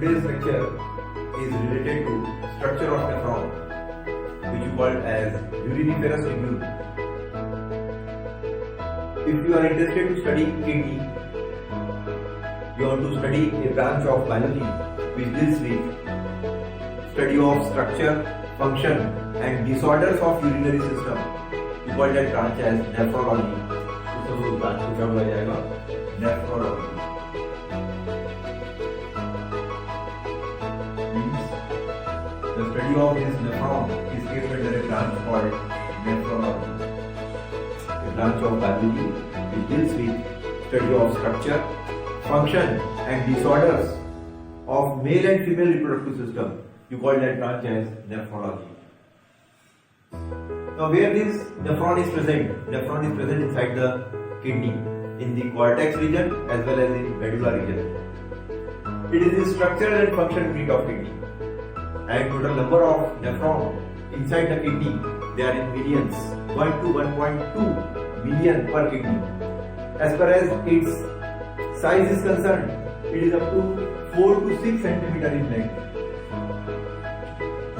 today's lecture is related to structure of nephron, which you call as uriniferous tubule. If you are interested to study kidney, you want to study a branch of biology which deals with study of structure, function and disorders of urinary system, you call that branch as nephrology. तो branch को क्या बोला जाएगा? Nephrology. The study of this nephron is kept under a branch called nephrology, a branch of biology which deals with study of structure, function and disorders of male and female reproductive system. You call that branch as nephrology. Now, where this nephron is present? Nephron is present inside the kidney, in the cortex region as well as in medulla region. It is the structural and function unit of kidney. And total number of nephron inside the kidney, they are in millions, 1 to 1.2 million per kidney. As far as its size is concerned, it is up to 4 to 6 centimeter in length.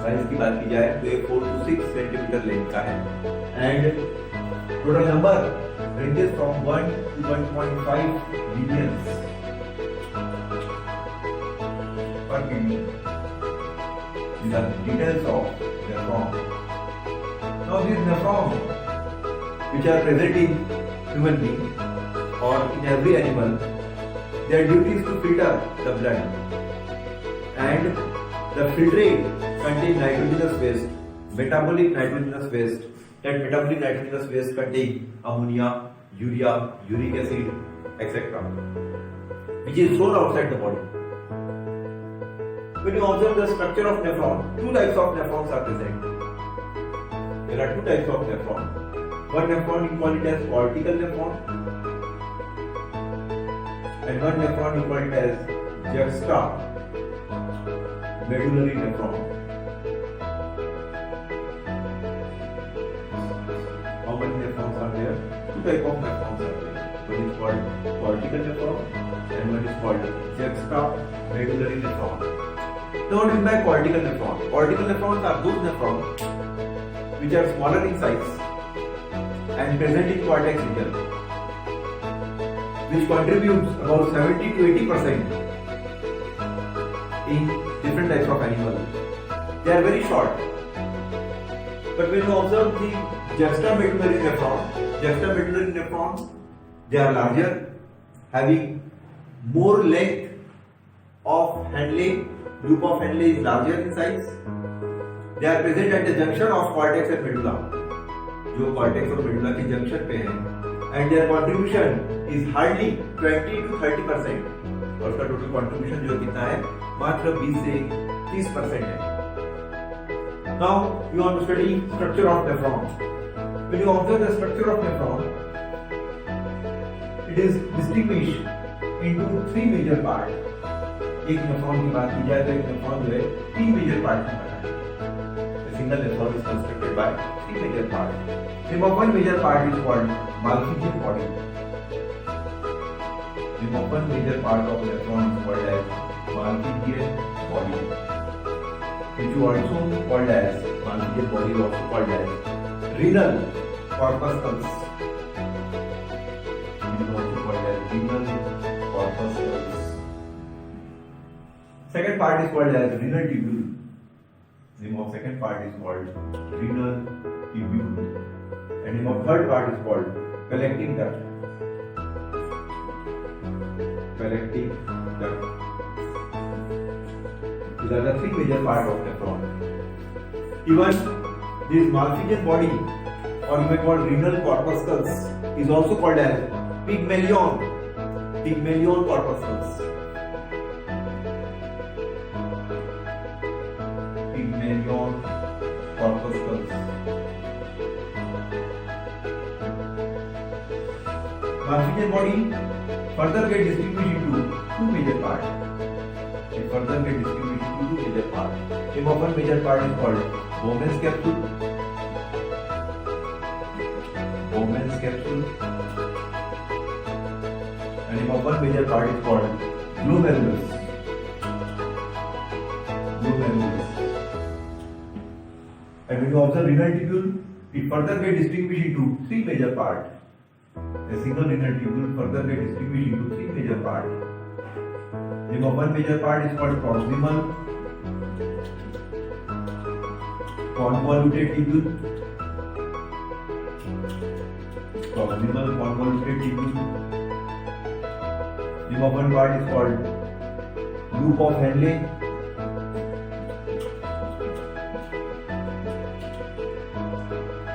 Size की बात की जाए तो ये 4 to 6 centimetre length का है. And total number ranges from 1 to 1.5 millions per kidney. These are details of nephron. Now these nephron, which are present in human being or in every animal, their duty is to filter the blood, and the filtrate contain nitrogenous waste, metabolic nitrogenous waste. That metabolic nitrogenous waste contain ammonia, urea, uric acid, etc., which is thrown outside the body. When you observe the structure of nephron, two types of nephrons are present. There are two types of nephron. One nephron you call it as cortical nephron, and one nephron you call it as juxta medullary nephron. How many nephrons are there? Two types of nephrons are there. One is called cortical nephron and one is called juxta medullary nephron. Now, what is by cortical nephron? Cortical nephrons are those nephrons which are smaller in size and present in cortex region, which contributes about 70 to 80% in different types of animals. They are very short. But when you observe the juxtamedullary nephrons, they are larger, having more length of Henle. Loop of Henle is larger in size. They are present at the junction of cortex and medulla, जो cortex और medulla के junction पे हैं, and their contribution is hardly 20 to 30%. और उसका total contribution जो कितना है, मात्र 20 से 30% है. Now you want to study structure of nephron. When you observe the structure of nephron, it is distinguished into three major parts. एक नेफ्रॉन की बात की जाए तो एक नेफ्रॉन जो है तीन मेजर पार्ट में बना है. Single nephron is constructed by three major part. Name of one major part is called Malpighian body. Name of one major part of nephron is called as Malpighian body, which you also called as Malpighian body is also called as renal corpuscles. It is also called as renal corpuscles. Second part is called as renal tubule. Name of second part is called renal tubule. And name of third part is called collecting duct. Collecting duct. These are the three major parts of nephron. Even this Malpighian body, or you may call renal corpuscles, is also called as Pygmalion. Pygmalion corpuscles. Pygmalion corpuscles. Malpighian body further get distinguished into two major parts. It further get distinguished into two major parts. Name of one major part is called Bowman's capsule. Bowman's capsule. And name of one major part is called glomerulus. glomerulus. And when you observe renal tubule, it further gets distinguished into three major parts. A single renal tubule further gets distinguished into three major parts. The one major part is called proximal convoluted tubule. Proximal convoluted tubule. The one part is called loop of Henle.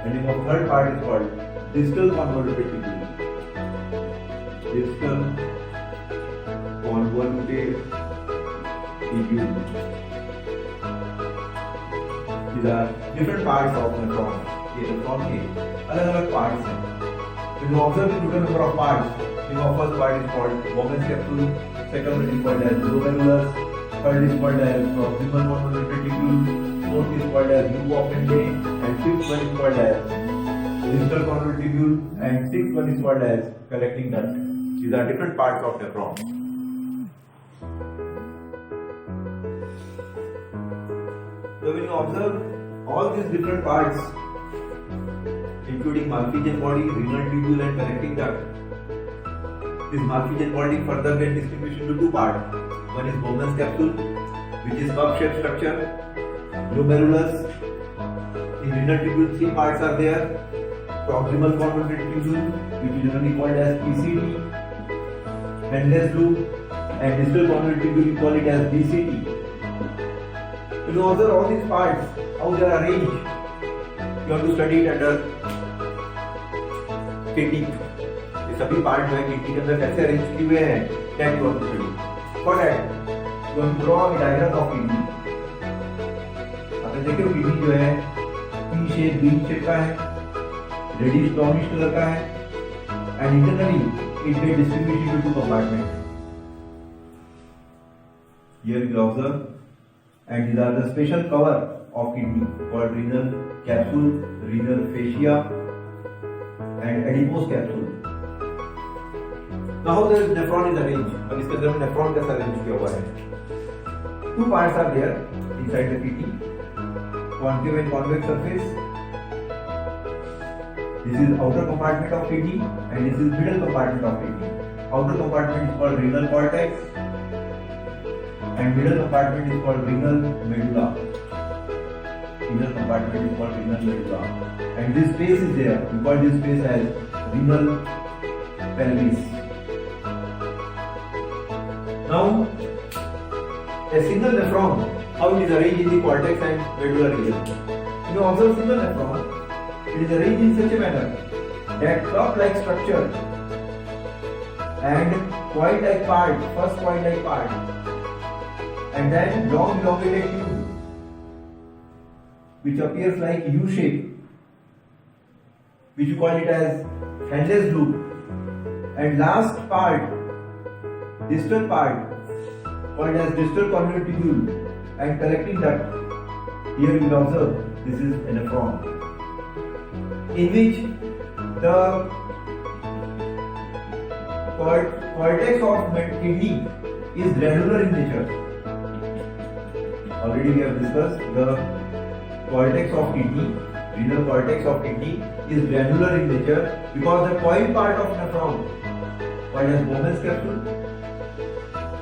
And the third part is called distal convoluted tubule. Distal convoluted tubule. These are different parts of nephron. ये nephron के अलग-अलग parts हैं. When you observe the total number of parts, the first part is called Bowman's capsule, second one is called as glomerulus, third is called as proximal convoluted tubule, fourth is called as loop of Henle, and fifth one is called as distal convoluted tubule, and sixth one is called as collecting duct. These are different parts of nephron. So when you observe all these different parts, including Malpighian body, renal tubule, and collecting duct, this Malpighian body further gets distinguished into two parts. One is Bowman's capsule, which is cup-shaped structure. Glomerulus. In renal tubule, three parts are there. Proximal convoluted tubule, which is generally called as PCT, Henle's loop, and distal convoluted tubule, we call it as DCT. You know, observe all these parts, how they are arranged. You have to study it under kidney. ये सभी part जो है kidney के अंदर कैसे arrange किए हुए हैं, that you have to study. For that, you have to draw a diagram of kidney. आपने देखिए किडनी जो है P shape, B shape का है, reddish brownish कलर का है, and internally it gets distinguished into two compartments. Here you observe, and these are the special cover of kidney called renal capsule, renal fascia, and adipose capsule. Now how the nephron is arranged? अब इसके अंदर nephron कैसा arrange किया हुआ है? Two parts are there inside the kidney, concave and convex surface. This is outer compartment of kidney, and this is middle compartment of kidney. Outer compartment is called renal cortex, and middle compartment is called renal medulla. Inner compartment is called renal medulla, and this space is there. We call this space as renal pelvis. Now, a single nephron, how it is arranged in the cortex and medulla region. You know, observe single nephron. It is arranged in such a manner that cup-like structure and coil-like part, first coil-like part, and then long elongated tube, which appears like U shape, which you call it as Henle's loop, and last part, distal part, called as distal convoluted tubule, and collecting duct. Here you will observe this is a nephron, in which the cortex of kidney is granular in nature. Already we have discussed the cortex of kidney, renal cortex of kidney is granular in nature because the coil part of nephron, called as Bowman's capsule,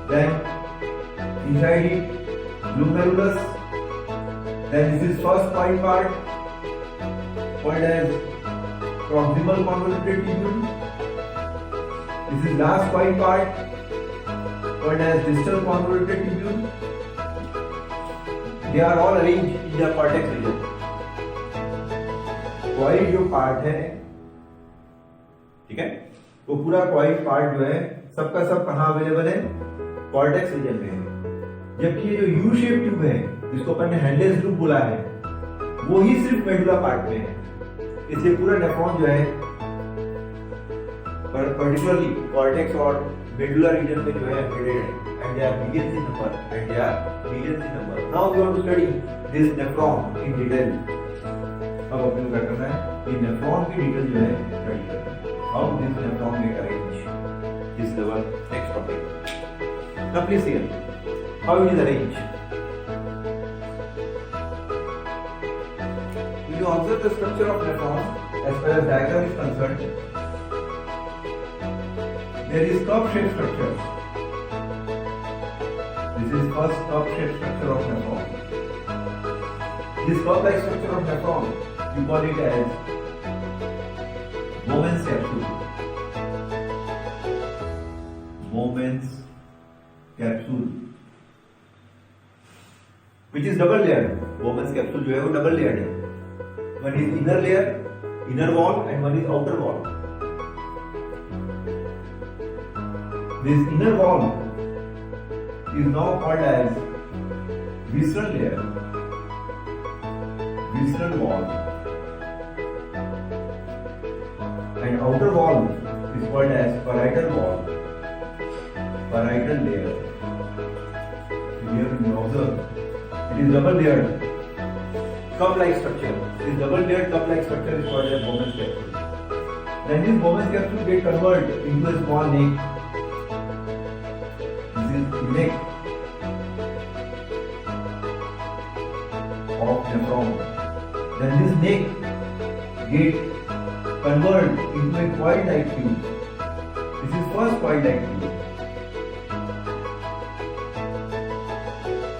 then inside it glomerulus, then this is first coil part called as proximal convoluted tubule, this is last coil part called as distal convoluted tubule. They are all arranged in the cortex region. Coil जो part है, ठीक है, वो पूरा coil part जो है सबका सब कहाँ अवेलेबल है? कॉर्टेक्स रीजन में है। जबकि ये जो यू शेप ट्यूब है जिसको अपन ने हैंडलेस लूप बोला है वो ही सिर्फ मेडुला पार्ट में है। इसलिए पूरा नेफ्रॉन जो है पर्टिकुलरली कॉर्टेक्स और मेडुला रीजन में जो है एडेड है and they are millions in number. Now we want to study this nephron in detail. अब अपन को क्या करना है, ये नेफ्रॉन की डिटेल जो है स्टडी करना है, how this nephron get arrange. This is our next topic. Now please see how it is arranged. you observe the structure of nephron, as far as diagram is concerned, there is cup-shaped structure. This is first cup-shaped structure of nephron. This cup-like structure of nephron, you call it as Bowman's capsule. Bowman's capsule, which is double layered. Bowman's capsule जो है वो double layered है. One is inner layer, inner wall, and one is outer wall. This inner wall is now called as visceral layer, visceral wall, and outer wall is called as parietal wall, parietal layer. Here you observe it is double layered cup-like structure. This double layered cup-like structure is called as Bowman's capsule. Then this Bowman's capsule get converted into a small neck. This is neck of nephron. Then this neck get converted into a coil-like tube. This is first coil-like tube.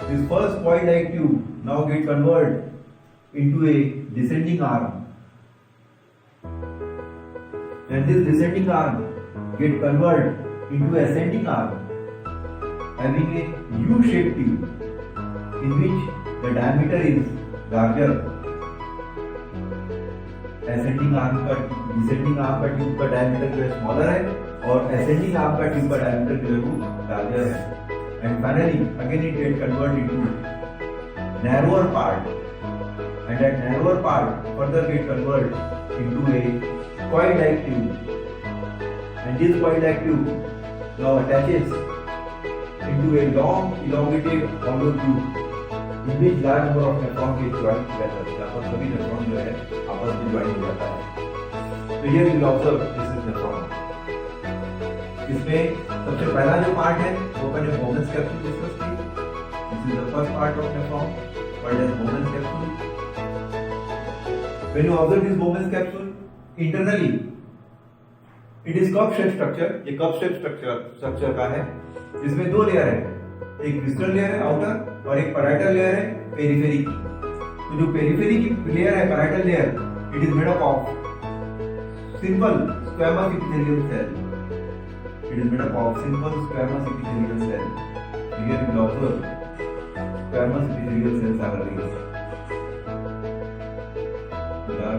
This first coil-like tube now get converted into a descending arm. Then this descending arm get converted into ascending arm, having a U-shaped tube in which the diameter is larger. descending arm का tube का diameter जो है smaller है और ascending arm का tube का diameter जो है वो larger है. And finally, again it get converted into narrower part, and that narrower part further get converted into a coil-like tube, and this coil-like tube now attaches into a long elongated hollow tube in which large number of nephron get joined together. यहाँ पर सभी nephron जो है आपस में join हो जाता है. तो here you will observe this is nephron. इसमें सबसे पहला जो पार्ट है वो मैंने Bowman's capsule डिस्कस की. This is the first part of nephron called as Bowman's capsule. When you observe this Bowman's capsule, internally it is cup-shaped structure. ये cup-shaped structure का है. इसमें दो लेयर है, एक visceral लेयर है आउटर और एक parietal लेयर है पेरिफेरी की. तो जो पेरिफेरी की लेयर है parietal layer, it is made up of simple squamous epithelial cell. It is made up of simple squamous epithelial cell. Here you will observe squamous epithelial cells are arranged. The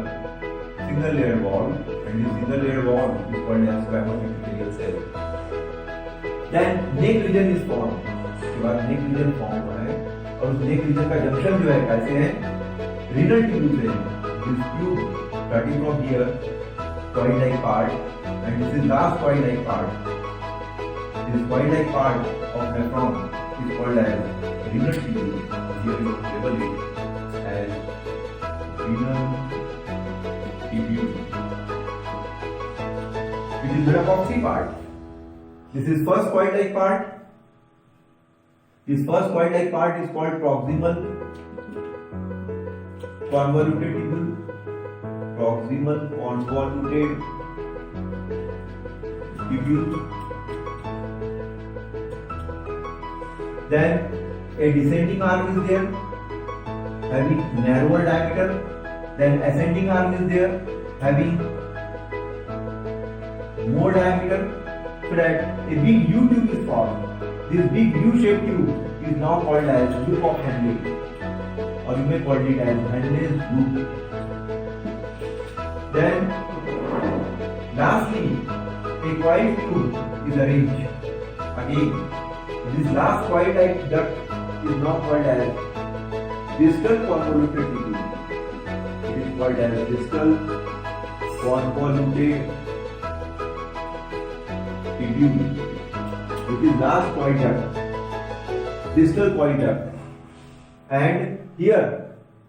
single layered wall, and this single layered wall is called as squamous epithelial cell. Then neck region is formed. उसके बाद neck region form हुआ है और उस neck region का junction जो है कैसे है? Renal tube से. This tube starting from here, coil-like part, and this is last coil-like part. This coil-like part of nephron is called as renal tube. Here you label it as renal tube. It is made up of three parts. This is first coil-like part. This first coil-like part is called proximal convoluted tubule. Proximal convoluted tubule. Then a descending arm is there having narrower diameter. Then ascending arm is there having more diameter, so that a big U tube is formed. This big U-shaped tube is now called as loop of Henle, or you may call it as Henle's loop. Then lastly, a coil tube is arranged. Again, this last coil-like duct is now called as distal convoluted tubule. It is called as distal convoluted tubule, which is last coil duct, distal coil duct. And here,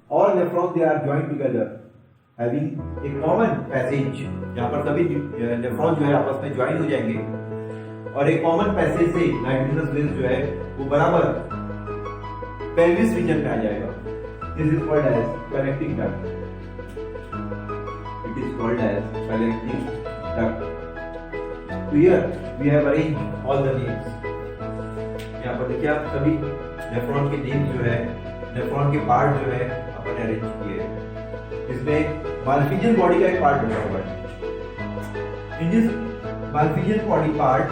all nephrons they are joined together, having a common passage. यहाँ पर सभी nephron जो है आपस में join हो जाएंगे और एक कॉमन पैसेज से नाइट्रोजनस बेस जो है वो बराबर पेल्विस रीजन में आ जाएगा. This is called as connecting duct. it is called as collecting duct. So here we have arranged all the names. यहाँ पर देखिए आप सभी नेफ्रॉन के नेम जो है, नेफ्रॉन के पार्ट जो है अपन ने अरेंज किए हैं। इसमें मालफिजियन बॉडी का एक पार्ट बना हुआ है। In this Malpighian body part,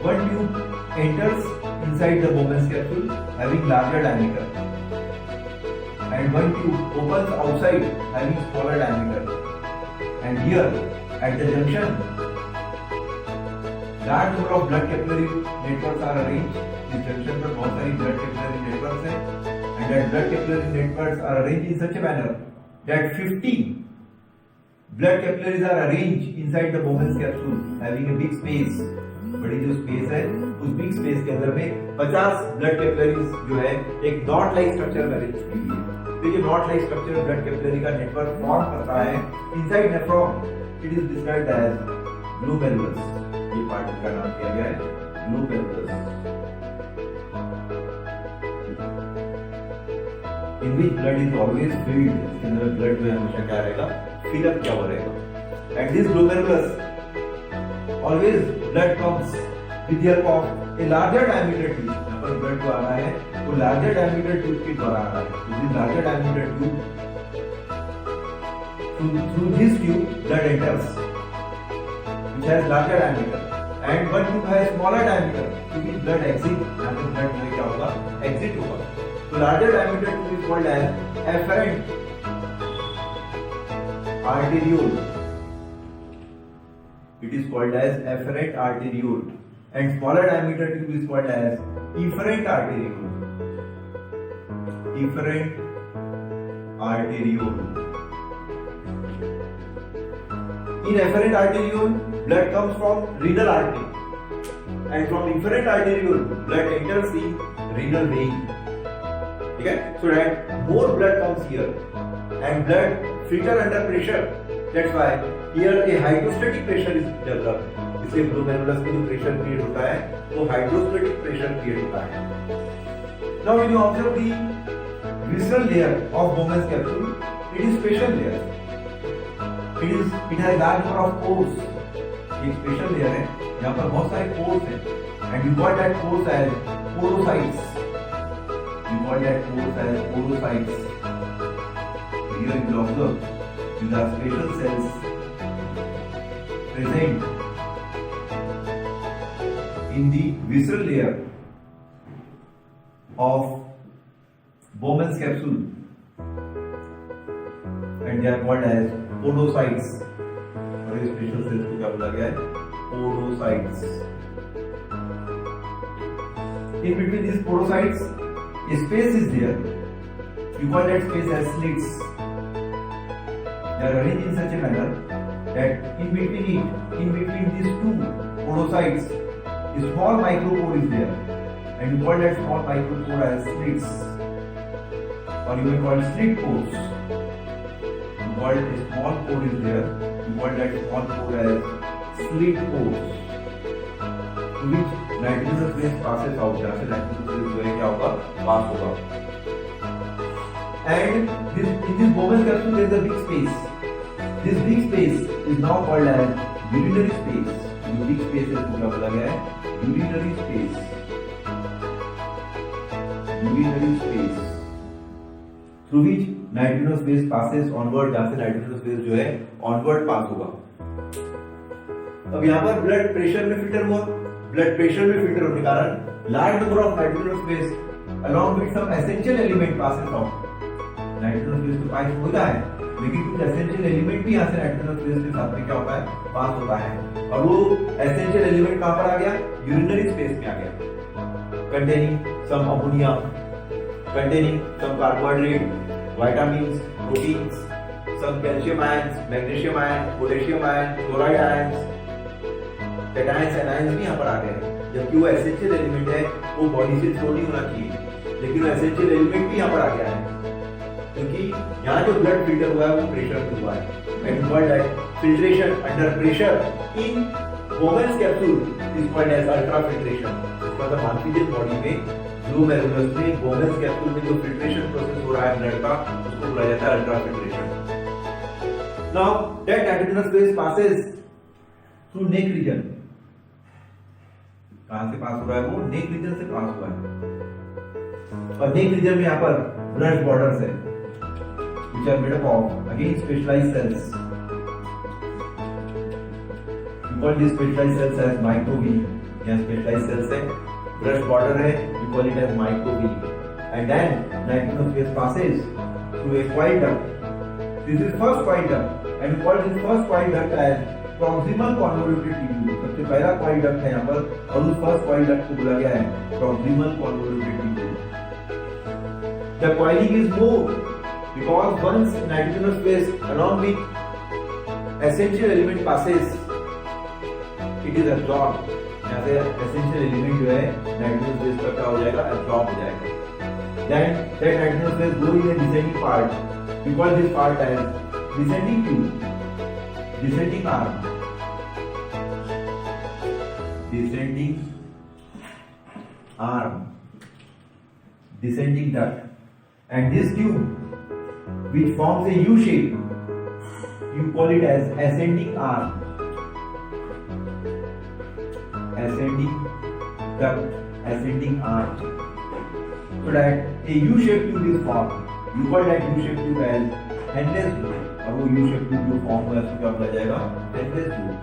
one tube enters inside the Bowman's capsule having larger diameter, and one tube opens outside having smaller diameter. And here at the junction, large number of blood capillary networks are arranged. इस junction पर बहुत सारी blood capillary networks हैं, and that blood capillary networks are arranged in such a manner that 50 blood capillaries are arranged inside the Bowman's capsule having a big space. बड़ी जो space है, उस big space के अंदर में 50 ब्लड कैपिलरीज जो है एक नॉट लाइक स्ट्रक्चर में अरेंज की हुई है। तो ये knot like structure blood capillary का नेटवर्क फॉर्म करता है inside nephron. It is described as glomerulus. ये पार्ट का नाम दिया गया है glomerulus, in which blood is always filled. इसके अंदर ब्लड जो है हमेशा क्या रहेगा, फिल अप किया हुआ रहेगा। At this glomerulus always blood comes with the help of a larger diameter tube. यहाँ पर blood जो आ रहा है वो larger diameter tube के द्वारा आ रहा है। तो this larger diameter tube, through this tube blood enters, which has larger diameter, and one tube has smaller diameter, to which blood exit। यहाँ पे blood में क्या होगा, exit होगा। तो larger diameter tube is called as afferent arteriole. It is called as afferent arteriole, and smaller diameter tube is called as efferent arteriole. Efferent arteriole. In afferent arteriole, blood comes from renal artery, and from efferent arteriole, blood enters the renal vein. Okay, so that more blood comes here, and blood filter under pressure. That's why here a hydrostatic pressure is developed. इसलिए glomerulus में जो pressure create होता है वो hydrostatic pressure create होता है। Now when you observe the visceral layer of Bowman's capsule, it is special layer. It has large number of pores. एक special layer है, यहाँ पर बहुत सारे pores हैं, and you got that pores as porocytes. You got that pores as porocytes. So here you will observe these are special cells present in the visceral layer of Bowman's capsule, and they are called as podocytes. और ये special cells को क्या बोला गया है, podocytes. In between these podocytes, a space is there. You call that space as slits. They are arranged in such a manner that in between these two podocytes, a small micropore is there, and you call that small micropore as slits, or you may call slit pores. You call a small pore is there, you call that small pore as slit pores, to which nitrogenous gas passes out. जहाँ से nitrogenous gas जो है क्या होगा, पास होगा. And in this Bowman's capsule there is a big space. This big space is now called as urinary space. ये big space है, इसको क्या बोला गया है, urinary space. Urinary space through which nitrogenous gas passes onward. जहाँ से nitrogenous gas जो है onward पास होगा. अब यहाँ पर ब्लड प्रेशर में फिल्टर हुआ, ब्लड प्रेशर में फिल्टर होने के कारण large number of nitrogenous base along with some essential element passes out. Nitrogenous base तो पास होता है, लेकिन कुछ एसेंशियल एलिमेंट भी यहाँ से नाइट्रोजनस बेस के साथ में क्या होता है, पास होता है, और वो एसेंशियल एलिमेंट कहाँ पर आ गया, यूरिनरी स्पेस में आ गया, containing some ammonia, containing some carbohydrate, vitamins, proteins, some calcium ions, magnesium ions, potassium ions, chloride ions, cations anions भी यहाँ पर आ गए हैं। जबकि वो एसेंशियल एलिमेंट है, वो बॉडी से थ्रो नहीं होना चाहिए, लेकिन वो एसेंशियल एलिमेंट भी यहाँ पर आ गया है, क्योंकि यहाँ जो ब्लड फिल्टर हुआ है वो प्रेशर से हुआ है। And called that filtration under pressure in Bowman's capsule is called as ultrafiltration. इसका मतलब मालफिजियन बॉडी में, ग्लोमेरुलस में, Bowman's capsule में जो फिल्ट्रेशन प्रोसेस हो रहा है ब्लड का, उसको बोला जाता है ultrafiltration. Now that nitrogenous phase passes through neck region. कहां से पास हो रहा है? वो नेक रीजन से पास हुआ है, और नेक रीजन में यहाँ पर ब्रश बॉर्डर्स है, which are made up of again specialized cells. We call these specialized cells as microvilli. यहाँ specialized cells है, brush border है, we call it as microvilli. And then nitrogenous phase passes through a coil duct. This is first coil duct, and we call this first coil duct as proximal convoluted tubule. सबसे पहला coil duct है यहाँ पर, और उस first coil duct को बोला गया है proximal convoluted tubule. The coiling is more because once nitrogenous phase along with essential element passes, it is absorbed. यहाँ से essential element जो है nitrogenous phase पर क्या हो जाएगा? Absorb हो जाएगा. Then that nitrogenous phase go in a descending part. We call this part as descending tube, descending arm, descending arm, descending duct, and this tube which forms a U shape, you call it as ascending arm, ascending duct, ascending arm. So that a U-shaped tube is formed. You call that U-shaped tube as Henle's tube. और वो U-shaped tube जो form हुआ है उसको क्या बोला जाएगा? Henle's tube.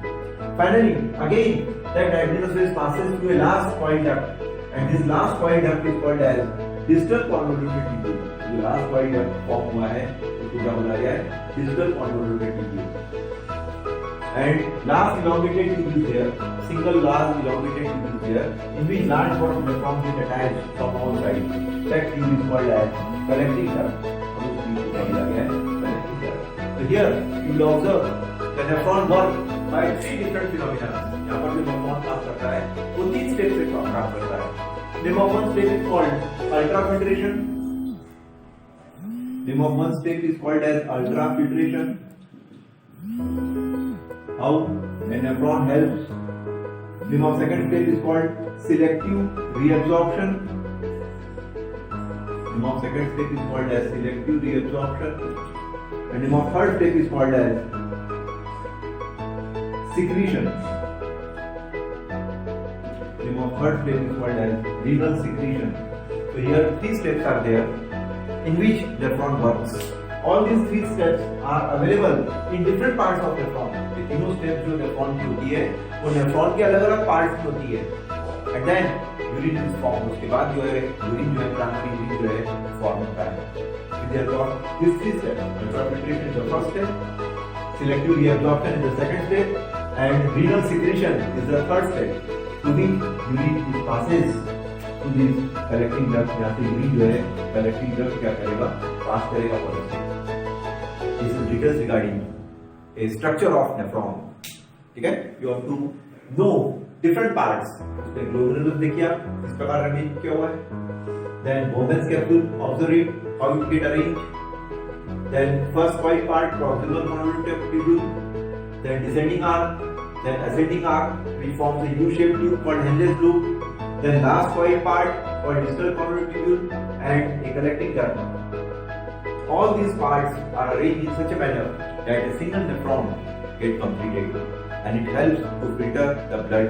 Finally, again that nitrogenous phase passes through a last coil duct, and this last coil duct is called as distal convoluted tubule. जो last coil duct form हुआ है उसको क्या बोला गया है? Distal convoluted tubule. And last elongated tube is there, single last elongated tube is there, in which large part of nephron is attached from all sides. That tube is called as collecting duct. So here you will observe the nephron work by three different phenomena. यहाँ पर जो nephron काम करता है वो तीन step से काम करता है. Name of one step is called ultrafiltration. Name of one step is called as ultrafiltration. How a nephron helps. Name of second step is called selective reabsorption. Name of second step is called as selective reabsorption. And name of third step is called as secretion. Name of third step is called as renal secretion. So here three steps are there in which nephron works. All these three steps are available in different parts of nephron. ये तीनों steps जो nephron की होती है वो nephron के अलग-अलग parts में होती है. And then urine is formed. उसके बाद जो है urine जो है primary urine जो है form होता है. Therefore, these three steps: ultrafiltration is the first step, selective reabsorption is the second step, and renal secretion is the third step. To which urine is passes to this collecting duct. यहाँ से urine जो है collecting duct क्या करेगा? Pass करेगा body से. This is details regarding a structure of nephron. ठीक है? You have to know different parts. उसमें glomerulus देखिए इस प्रकार arrange किया हुआ है. Then Bowman's capsule, observe it, how it get arranged. Then first coil part, proximal convoluted tubule. Then descending arm. Then ascending arm, which forms a U-shaped tube called Henle's loop. Then last coil part called distal convoluted tubule and a collecting duct. All these parts are arranged in such a manner that a single nephron gets completed, and it helps to filter the blood,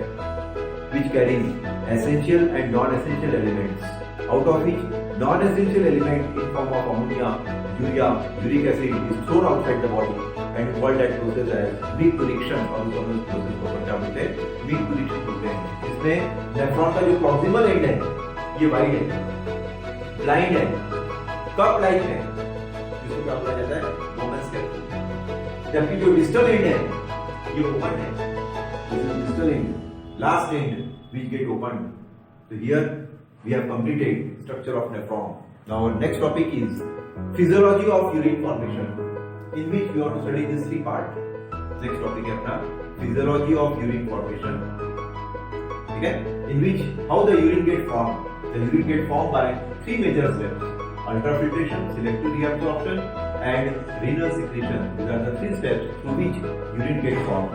which carries essential and non-essential elements. Out of which non-essential element in form of ammonia, urea, uric acid is thrown outside the body, and we call that process as weak collection. और उस process को क्या बोलते हैं? weak collection बोलते हैं. इसमें nephron का जो proximal end है ये वाइड है, ब्लाइंड है, कप लाइक है, जिसको क्या बोला जाता है? Bowman's capsule. जबकि जो डिस्टल एंड है ये ओपन है. This is distal end, last end which get opened. So here we have completed structure of nephron. Now our next topic is physiology of urine formation, in which we want to study this three part. Next topic है अपना physiology of urine formation. ठीक है? In which how the urine get formed. The urine get formed by three major steps: ultrafiltration, selective reabsorption, and renal secretion. These are the three steps through which urine get formed.